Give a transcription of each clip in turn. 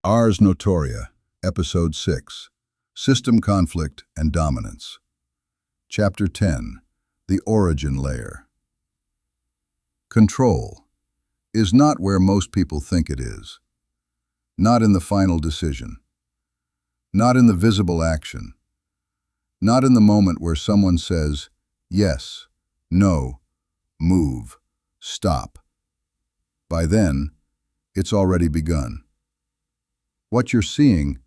Ars Notoria, Episode 6, System Conflict and Dominance. Chapter 10, The Origin Layer. Control is not where most people think it is. Not in the final decision. Not in the visible action. Not in the moment where someone says, yes, no, move, stop. By then, it's already begun. What you're seeing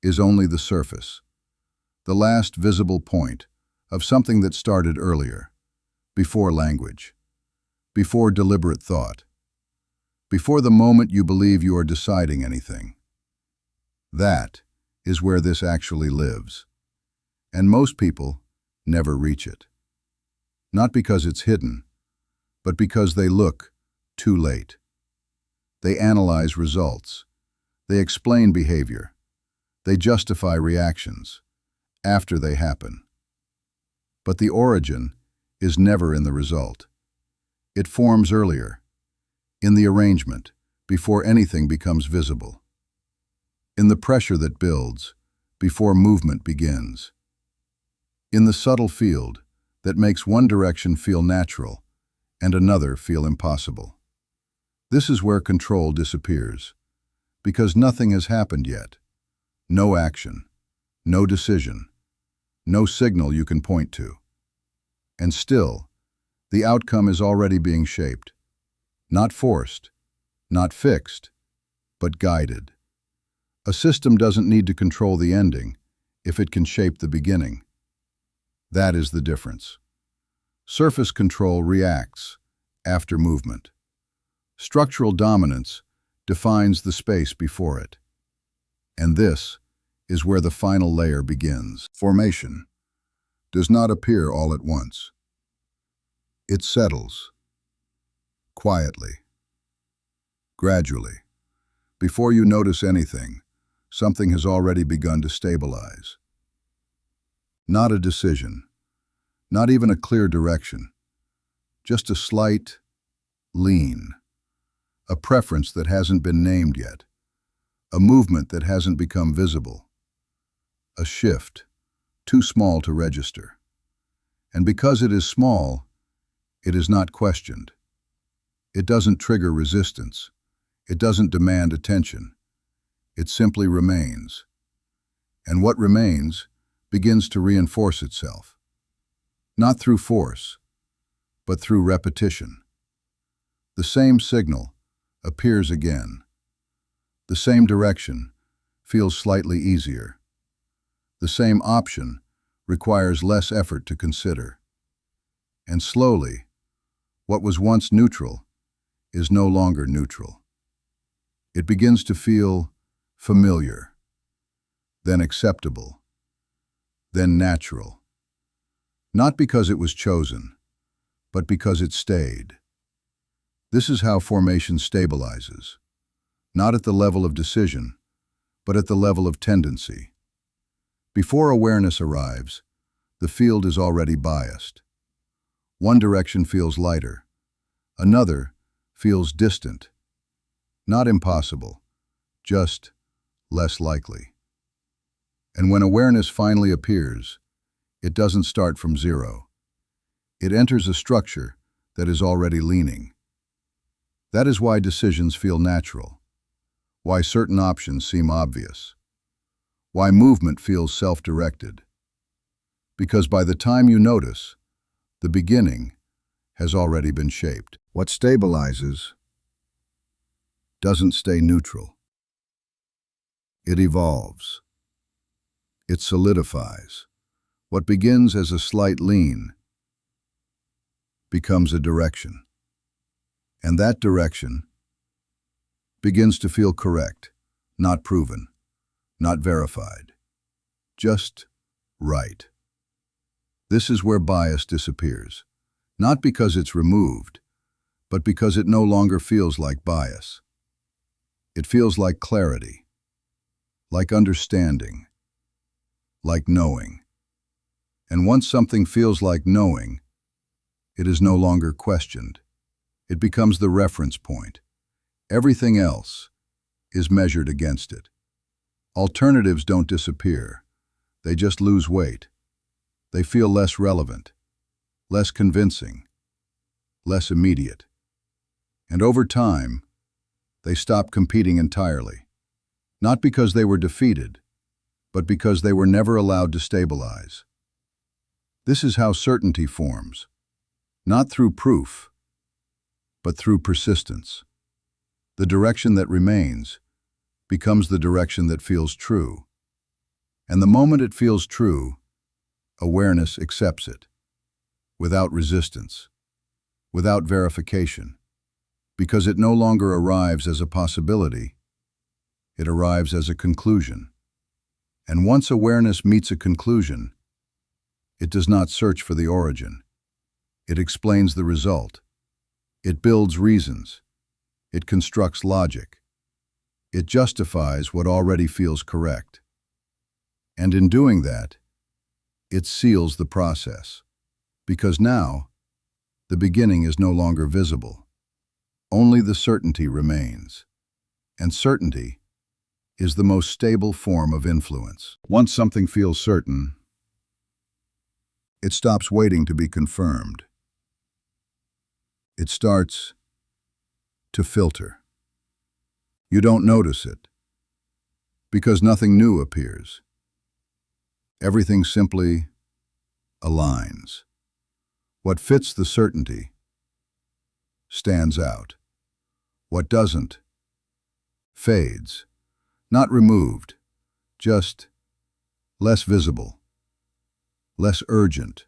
is only the surface, the last visible point of something that started earlier, before language, before deliberate thought, before the moment you believe you are deciding anything. That is where this actually lives, and most people never reach it. Not because it's hidden, but because they look too late. They analyze results. They explain behavior. They justify reactions after they happen. But the origin is never in the result. It forms earlier, in the arrangement, before anything becomes visible. In the pressure that builds, before movement begins. In the subtle field that makes one direction feel natural and another feel impossible. This is where control disappears. Because nothing has happened yet. No action, no decision, no signal you can point to. And still, the outcome is already being shaped. Not forced, not fixed, but guided. A system doesn't need to control the ending if it can shape the beginning. That is the difference. Surface control reacts after movement. Structural dominance defines the space before it. And this is where the final layer begins. Formation does not appear all at once. It settles, quietly, gradually. Before you notice anything, something has already begun to stabilize. Not a decision, not even a clear direction, just a slight lean. A preference that hasn't been named yet, a movement that hasn't become visible, a shift too small to register. And because it is small, it is not questioned. It doesn't trigger resistance. It doesn't demand attention. It simply remains. And what remains begins to reinforce itself, not through force, but through repetition. The same signal appears again. The same direction feels slightly easier. The same option requires less effort to consider. And slowly, what was once neutral is no longer neutral. It begins to feel familiar, then acceptable, then natural. Not because it was chosen, but because it stayed. This is how formation stabilizes, not at the level of decision, but at the level of tendency. Before awareness arrives, the field is already biased. One direction feels lighter, another feels distant. Not impossible, just less likely. And when awareness finally appears, it doesn't start from zero. It enters a structure that is already leaning. That is why decisions feel natural, why certain options seem obvious, why movement feels self-directed. Because by the time you notice, the beginning has already been shaped. What stabilizes doesn't stay neutral. It evolves. It solidifies. What begins as a slight lean becomes a direction. And that direction begins to feel correct, not proven, not verified, just right. This is where bias disappears, not because it's removed, but because it no longer feels like bias. It feels like clarity, like understanding, like knowing. And once something feels like knowing, it is no longer questioned. It becomes the reference point. Everything else is measured against it. Alternatives don't disappear. They just lose weight. They feel less relevant, less convincing, less immediate. And over time, they stop competing entirely. Not because they were defeated, but because they were never allowed to stabilize. This is how certainty forms, not through proof, but through persistence. The direction that remains becomes the direction that feels true. And the moment it feels true, awareness accepts it, without resistance, without verification, because it no longer arrives as a possibility, it arrives as a conclusion. And once awareness meets a conclusion, it does not search for the origin. It explains the result. It builds reasons. It constructs logic. It justifies what already feels correct. And in doing that, it seals the process. Because now, the beginning is no longer visible. Only the certainty remains. And certainty is the most stable form of influence. Once something feels certain, it stops waiting to be confirmed. It starts to filter. You don't notice it, because nothing new appears. Everything simply aligns. What fits the certainty stands out. What doesn't fades. Not removed, just less visible, less urgent,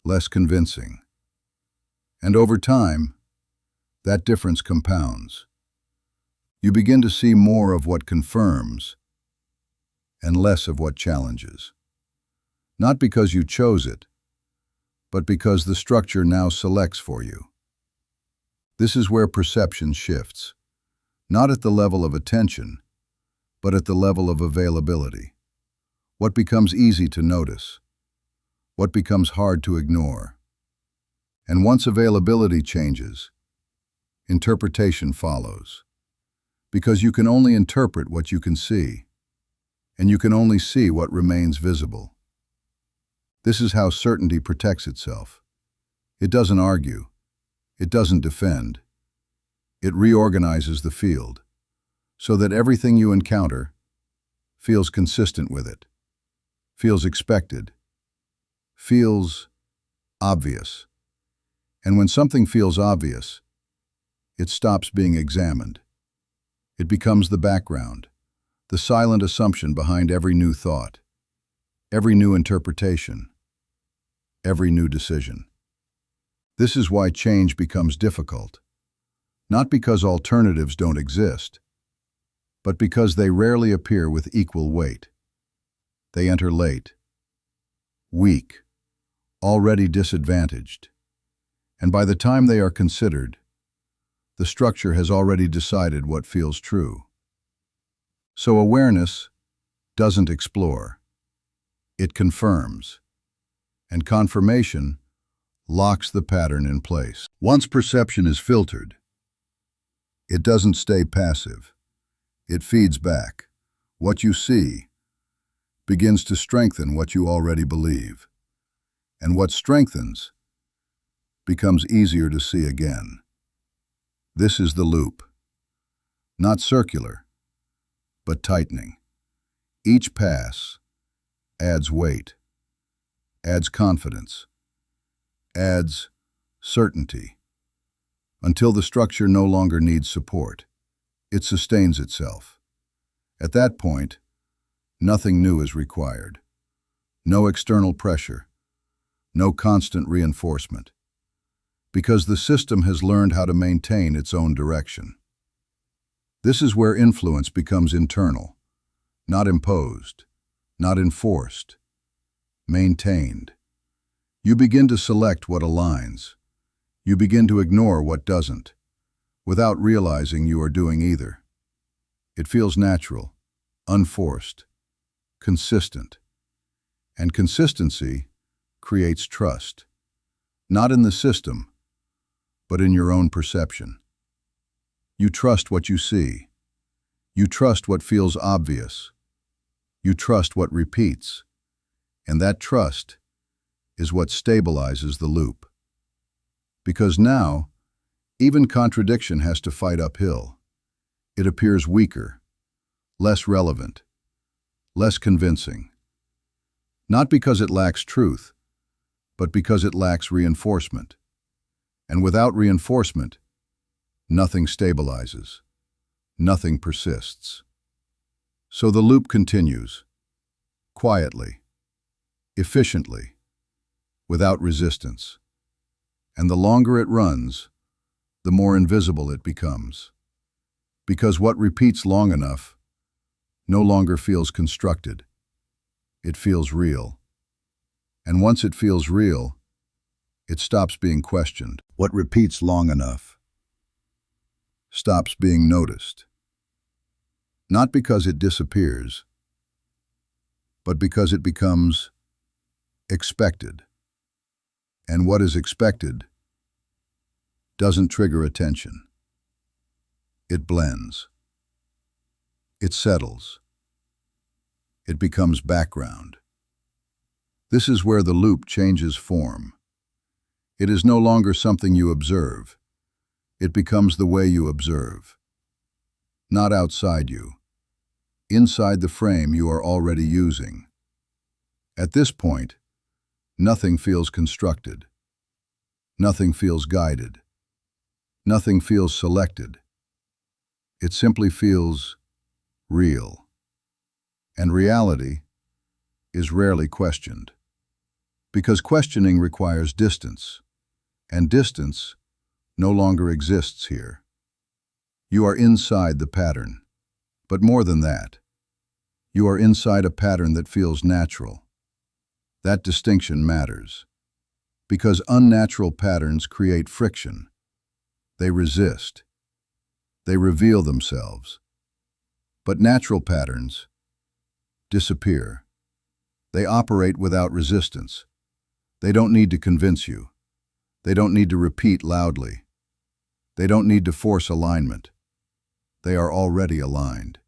less convincing. And over time, that difference compounds. You begin to see more of what confirms and less of what challenges. Not because you chose it, but because the structure now selects for you. This is where perception shifts, not at the level of attention, but at the level of availability. What becomes easy to notice? What becomes hard to ignore? And once availability changes, interpretation follows. Because you can only interpret what you can see, and you can only see what remains visible. This is how certainty protects itself. It doesn't argue. It doesn't defend. It reorganizes the field, so that everything you encounter feels consistent with it, feels expected, feels obvious. And when something feels obvious, it stops being examined. It becomes the background, the silent assumption behind every new thought, every new interpretation, every new decision. This is why change becomes difficult, not because alternatives don't exist, but because they rarely appear with equal weight. They enter late, weak, already disadvantaged, and by the time they are considered, the structure has already decided what feels true. So awareness doesn't explore, it confirms, and confirmation locks the pattern in place. Once perception is filtered, it doesn't stay passive. It feeds back. What you see begins to strengthen what you already believe. And what strengthens becomes easier to see again. This is the loop. Not circular, but tightening. Each pass adds weight, adds confidence, adds certainty, until the structure no longer needs support. It sustains itself. At that point, nothing new is required. No external pressure, no constant reinforcement, because the system has learned how to maintain its own direction. This is where influence becomes internal, not imposed, not enforced, maintained. You begin to select what aligns. You begin to ignore what doesn't, without realizing you are doing either. It feels natural, unforced, consistent. And consistency creates trust, not in the system, but in your own perception. You trust what you see. You trust what feels obvious. You trust what repeats. And that trust is what stabilizes the loop. Because now, even contradiction has to fight uphill. It appears weaker, less relevant, less convincing. Not because it lacks truth, but because it lacks reinforcement. And without reinforcement, nothing stabilizes, nothing persists. So the loop continues, quietly, efficiently, without resistance. And the longer it runs, the more invisible it becomes. Because what repeats long enough no longer feels constructed. It feels real. And once it feels real, it stops being questioned. What repeats long enough stops being noticed. Not because it disappears, but because it becomes expected. And what is expected doesn't trigger attention. It blends. It settles. It becomes background. This is where the loop changes form. It is no longer something you observe. It becomes the way you observe. Not outside you. Inside the frame you are already using. At this point, nothing feels constructed. Nothing feels guided. Nothing feels selected. It simply feels real. And reality is rarely questioned. Because questioning requires distance, and distance no longer exists here. You are inside the pattern. But more than that, you are inside a pattern that feels natural. That distinction matters. Because unnatural patterns create friction. They resist. They reveal themselves. But natural patterns disappear. They operate without resistance. They don't need to convince you. They don't need to repeat loudly. They don't need to force alignment. They are already aligned.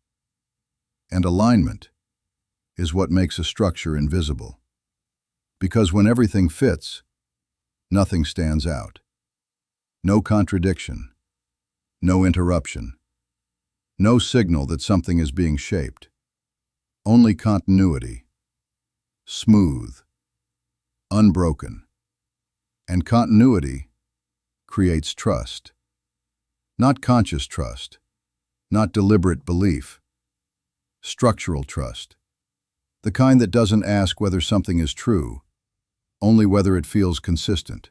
And alignment is what makes a structure invisible. Because when everything fits, nothing stands out. No contradiction, no interruption, no signal that something is being shaped. Only continuity, smooth, unbroken. And continuity creates trust. Not conscious trust, not deliberate belief. Structural trust. The kind that doesn't ask whether something is true, only whether it feels consistent.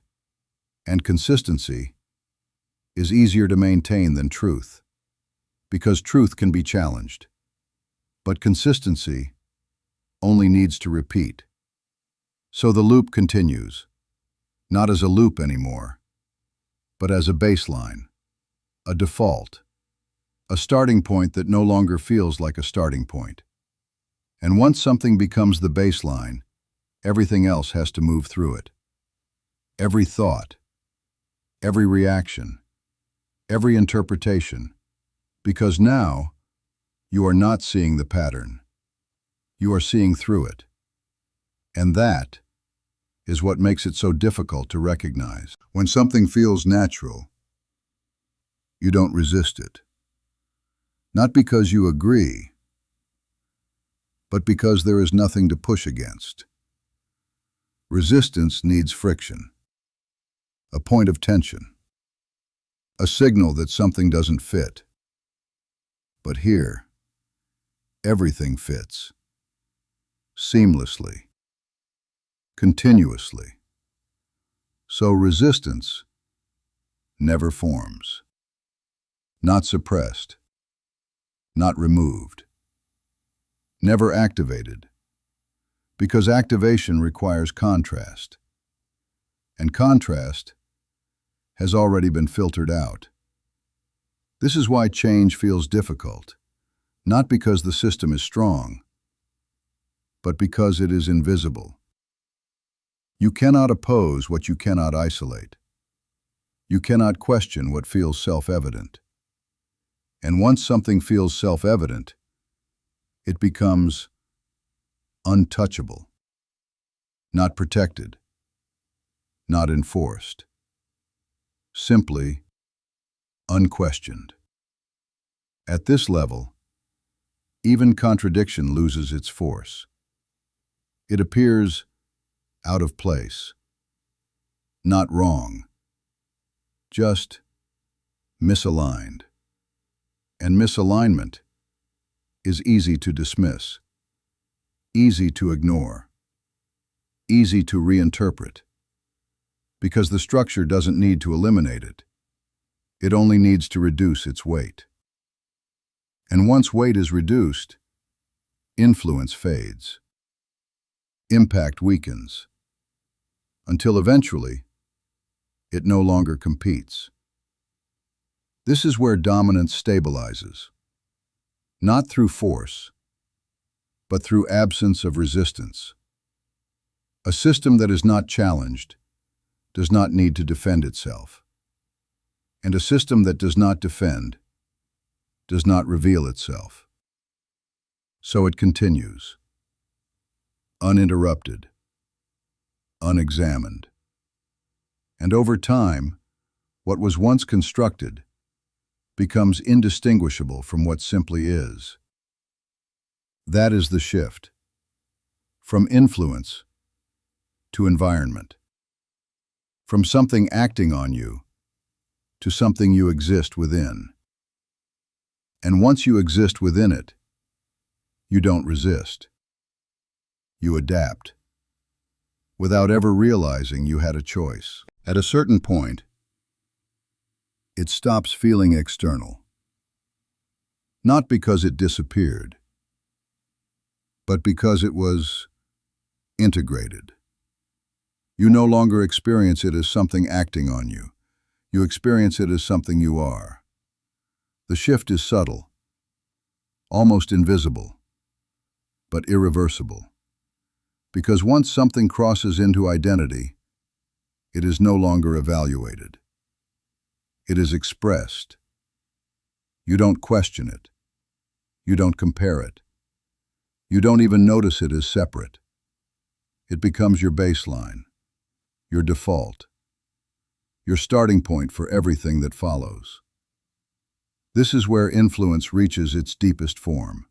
And consistency is easier to maintain than truth, because truth can be challenged. But consistency only needs to repeat. So the loop continues, not as a loop anymore, but as a baseline, a default, a starting point that no longer feels like a starting point. And once something becomes the baseline, everything else has to move through it. Every thought, every reaction, every interpretation, because now you are not seeing the pattern. You are seeing through it. And that is what makes it so difficult to recognize. When something feels natural, you don't resist it. Not because you agree, but because there is nothing to push against. Resistance needs friction, a point of tension, a signal that something doesn't fit. But here, everything fits, seamlessly, continuously. So resistance never forms, not suppressed, not removed, never activated, because activation requires contrast, and contrast has already been filtered out. This is why change feels difficult, not because the system is strong, but because it is invisible. You cannot oppose what you cannot isolate. You cannot question what feels self-evident. And once something feels self-evident, it becomes untouchable, not protected, not enforced, simply unquestioned. At this level, even contradiction loses its force. It appears out of place, not wrong, just misaligned. And misalignment is easy to dismiss, easy to ignore, easy to reinterpret, because the structure doesn't need to eliminate it. It only needs to reduce its weight. And once weight is reduced, influence fades. Impact weakens, until eventually, it no longer competes. This is where dominance stabilizes, not through force, but through absence of resistance. A system that is not challenged does not need to defend itself. And a system that does not defend does not reveal itself. So it continues, uninterrupted, unexamined. And over time, what was once constructed becomes indistinguishable from what simply is. That is the shift, from influence to environment, from something acting on you to something you exist within. And once you exist within it, you don't resist. You adapt, without ever realizing you had a choice. At a certain point, it stops feeling external. Not because it disappeared, but because it was integrated. You no longer experience it as something acting on you. You experience it as something you are. The shift is subtle, almost invisible, but irreversible. Because once something crosses into identity, it is no longer evaluated. It is expressed. You don't question it. You don't compare it. You don't even notice it as separate. It becomes your baseline, your default, your starting point for everything that follows. This is where influence reaches its deepest form,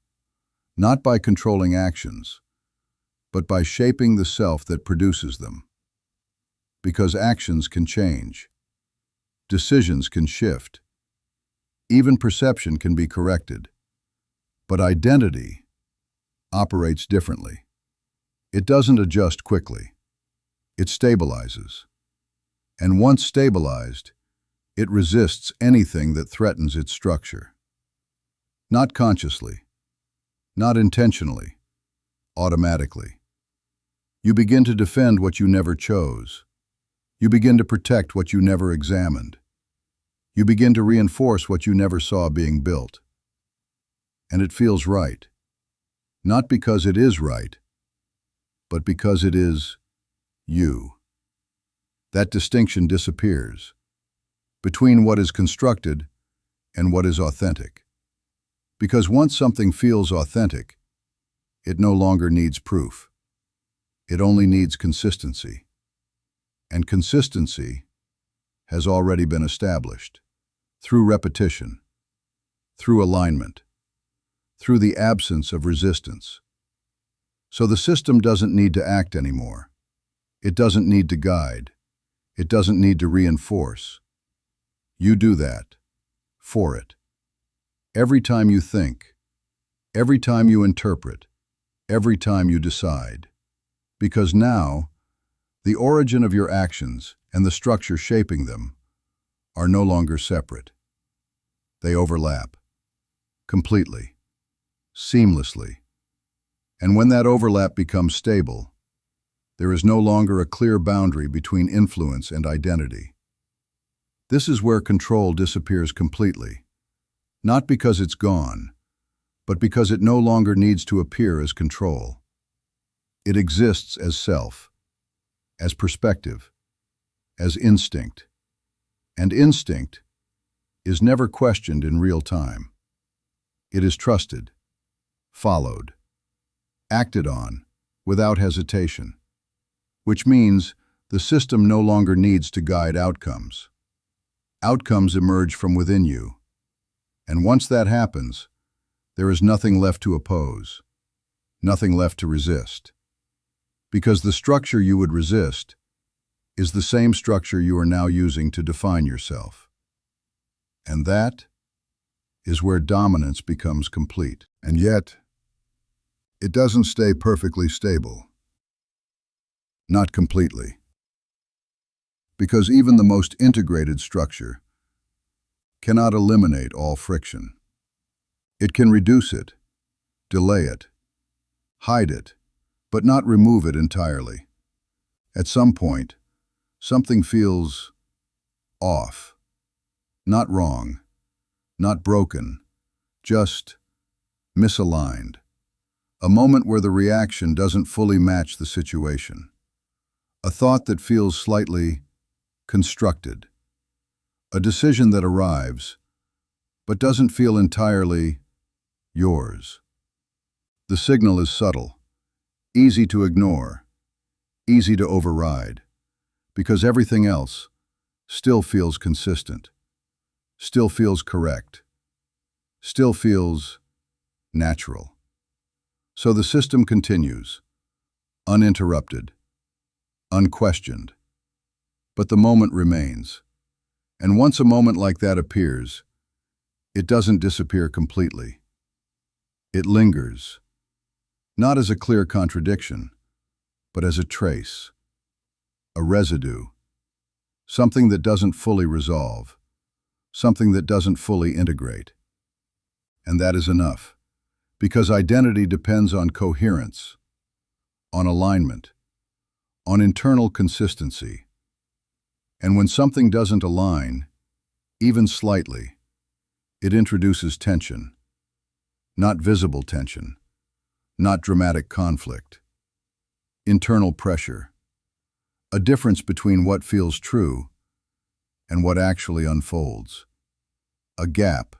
not by controlling actions, but by shaping the self that produces them. Because actions can change. Decisions can shift. Even perception can be corrected. But identity operates differently. It doesn't adjust quickly. It stabilizes. And once stabilized, it resists anything that threatens its structure. Not consciously, not intentionally, automatically. You begin to defend what you never chose. You begin to protect what you never examined. You begin to reinforce what you never saw being built. And it feels right. Not because it is right, but because it is you. That distinction disappears between what is constructed and what is authentic. Because once something feels authentic, it no longer needs proof. It only needs consistency. And consistency has already been established through repetition, through alignment, through the absence of resistance. So the system doesn't need to act anymore. It doesn't need to guide. It doesn't need to reinforce. You do that for it. Every time you think, every time you interpret, every time you decide. Because now, the origin of your actions and the structure shaping them are no longer separate. They overlap, completely, seamlessly. And when that overlap becomes stable, there is no longer a clear boundary between influence and identity. This is where control disappears completely, not because it's gone, but because it no longer needs to appear as control. It exists as self, as perspective, as instinct. And instinct is never questioned in real time. It is trusted, followed, acted on, without hesitation, which means the system no longer needs to guide outcomes. Outcomes emerge from within you, and once that happens, there is nothing left to oppose, nothing left to resist, because the structure you would resist is the same structure you are now using to define yourself. And that is where dominance becomes complete. And yet, it doesn't stay perfectly stable. Not completely. Because even the most integrated structure cannot eliminate all friction. It can reduce it, delay it, hide it, but not remove it entirely. At some point, something feels off, not wrong, not broken, just misaligned. A moment where the reaction doesn't fully match the situation. A thought that feels slightly constructed. A decision that arrives, but doesn't feel entirely yours. The signal is subtle, easy to ignore, easy to override, because everything else still feels consistent, still feels correct, still feels natural. So the system continues, uninterrupted, unquestioned. But the moment remains. And once a moment like that appears, it doesn't disappear completely. It lingers, not as a clear contradiction, but as a trace, a residue, something that doesn't fully resolve, something that doesn't fully integrate. And that is enough, because identity depends on coherence, on alignment, on internal consistency. And when something doesn't align, even slightly, it introduces tension. Not visible tension, not dramatic conflict. Internal pressure. A difference between what feels true and what actually unfolds. A gap,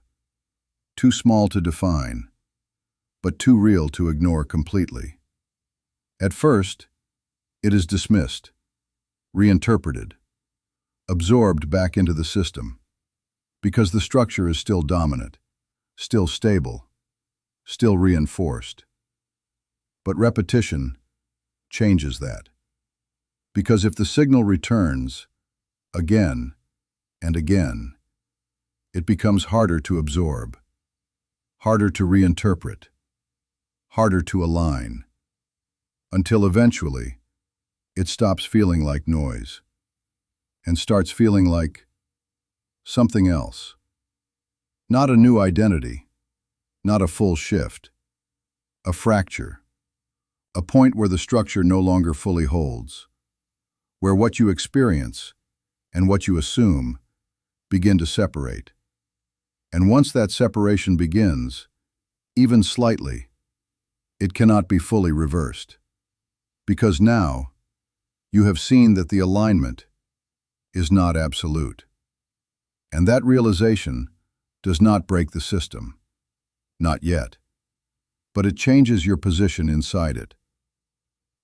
too small to define, but too real to ignore completely. At first, it is dismissed, reinterpreted, absorbed back into the system, because the structure is still dominant, still stable, still reinforced. But repetition changes that. Because if the signal returns again and again, it becomes harder to absorb, harder to reinterpret, harder to align, until eventually it stops feeling like noise and starts feeling like something else. Not a new identity, not a full shift, a fracture, a point where the structure no longer fully holds, where what you experience and what you assume begin to separate. And once that separation begins, even slightly, it cannot be fully reversed. Because now, you have seen that the alignment is not absolute. And that realization does not break the system. Not yet. But it changes your position inside it.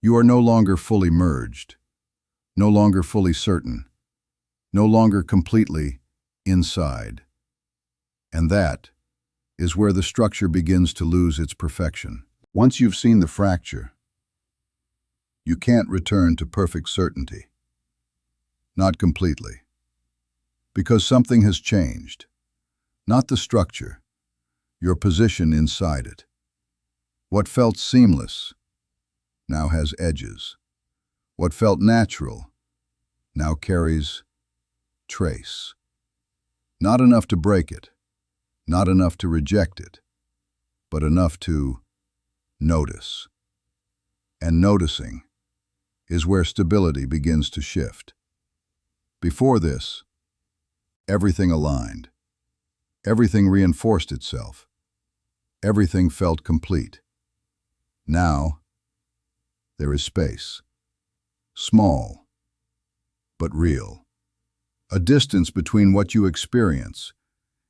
You are no longer fully merged, no longer fully certain, no longer completely inside. And that is where the structure begins to lose its perfection. Once you've seen the fracture, you can't return to perfect certainty. Not completely. Because something has changed. Not the structure, your position inside it. What felt seamless now has edges. What felt natural now carries trace. Not enough to break it, not enough to reject it, but enough to notice. And noticing is where stability begins to shift. Before this, everything aligned. Everything reinforced itself. Everything felt complete. Now, there is space. Small, but real. A distance between what you experience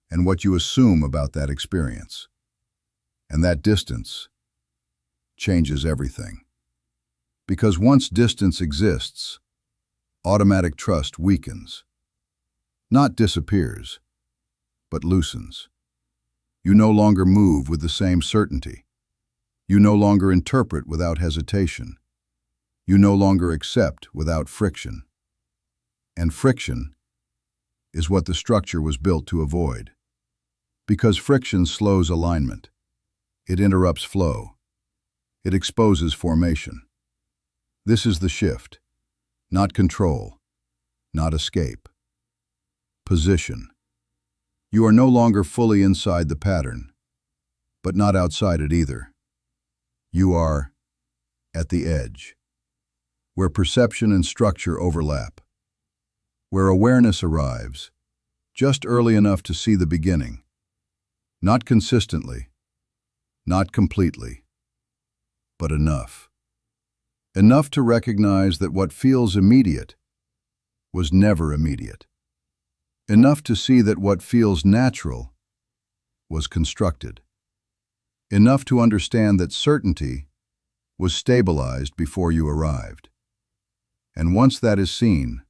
and what you assume about that experience. And that distance changes everything. Because once distance exists, automatic trust weakens. Not disappears, but loosens. You no longer move with the same certainty. You no longer interpret without hesitation. You no longer accept without friction. And friction is what the structure was built to avoid. Because friction slows alignment. It interrupts flow. It exposes formation. This is the shift. Not control. Not escape. Position. You are no longer fully inside the pattern, but not outside it either. You are at the edge, where perception and structure overlap, where awareness arrives, just early enough to see the beginning, not consistently, not completely, but enough. Enough to recognize that what feels immediate was never immediate. Enough to see that what feels natural was constructed. Enough to understand that certainty was stabilized before you arrived. And once that is seen,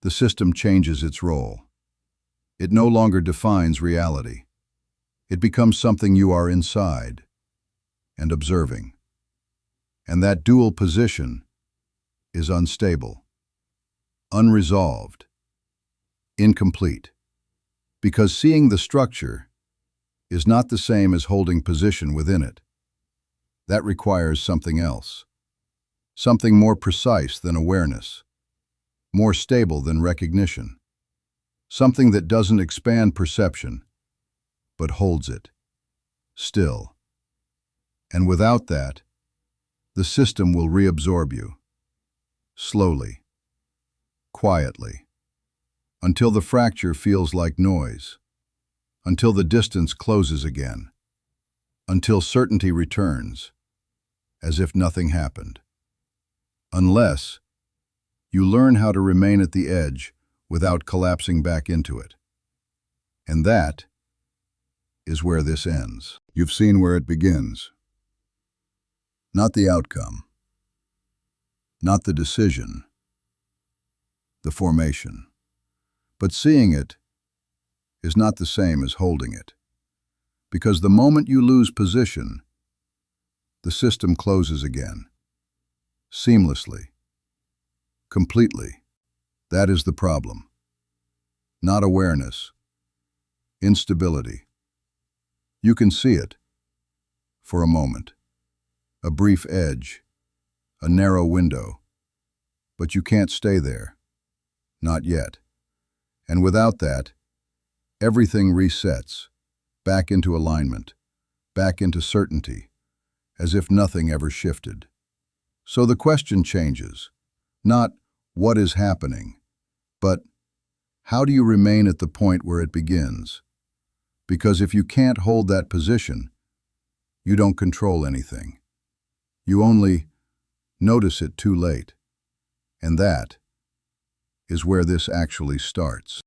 the system changes its role. It no longer defines reality. It becomes something you are inside and observing. And that dual position is unstable, unresolved, incomplete. Because seeing the structure is not the same as holding position within it. That requires something else. Something more precise than awareness. More stable than recognition. Something that doesn't expand perception, but holds it, still. And without that, the system will reabsorb you, slowly, quietly, until the fracture feels like noise, until the distance closes again, until certainty returns, as if nothing happened. Unless you learn how to remain at the edge without collapsing back into it. And that is where this ends. You've seen where it begins. Not the outcome, not the decision, the formation. But seeing it is not the same as holding it. Because the moment you lose position, the system closes again. Seamlessly. Completely. That is the problem. Not awareness. Instability. You can see it. For a moment. A brief edge. A narrow window. But you can't stay there. Not yet. And without that, everything resets, back into alignment, back into certainty, as if nothing ever shifted. So the question changes, not what is happening, but how do you remain at the point where it begins? Because if you can't hold that position, you don't control anything. You only notice it too late. And that is where this actually starts.